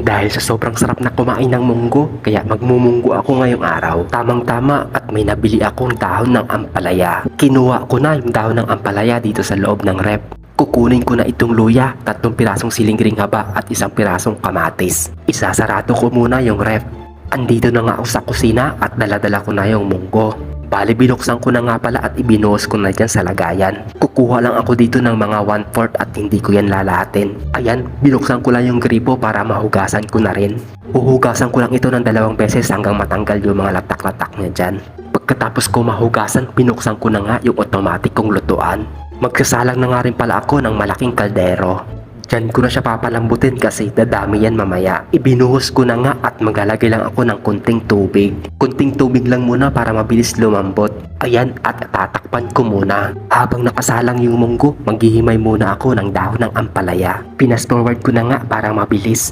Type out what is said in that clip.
Dahil sa sobrang sarap na kumain ng munggo, kaya magmumunggo ako ngayong araw. Tamang-tama at may nabili akong dahon ng ampalaya. Kinuha ko na yung dahon ng ampalaya dito sa loob ng rep. Kukunin ko na itong luya, 3 pirasong silingring haba at 1 pirasong kamatis. Isasarado ko muna yung rep. Andito na nga ako sa kusina at daladala ko na yung munggo. Bali binuksan ko na nga pala at ibinuhos ko na dyan sa lagayan. Kukuha lang ako dito ng mga 1/4 at hindi ko yan lalahatin. Ayan, binuksan ko lang yung gripo para mahugasan ko na rin. Uhugasan ko lang ito ng 2 beses hanggang matanggal yung mga latak-latak niya dyan. Pagkatapos ko mahugasan, binuksan ko na nga yung automatic kong lutuan. Magsasalang na nga rin pala ako ng malaking kaldero. Diyan ko na siya papalambutin kasi dadami yan mamaya. Ibinuhos ko na nga at maglalagay lang ako ng kunting tubig. Kunting tubig lang muna para mabilis lumambot. Ayan, at tatakpan ko muna. Habang nakasalang yung munggo, maghihimay muna ako ng dahon ng ampalaya. Pinas forward ko na nga para mabilis.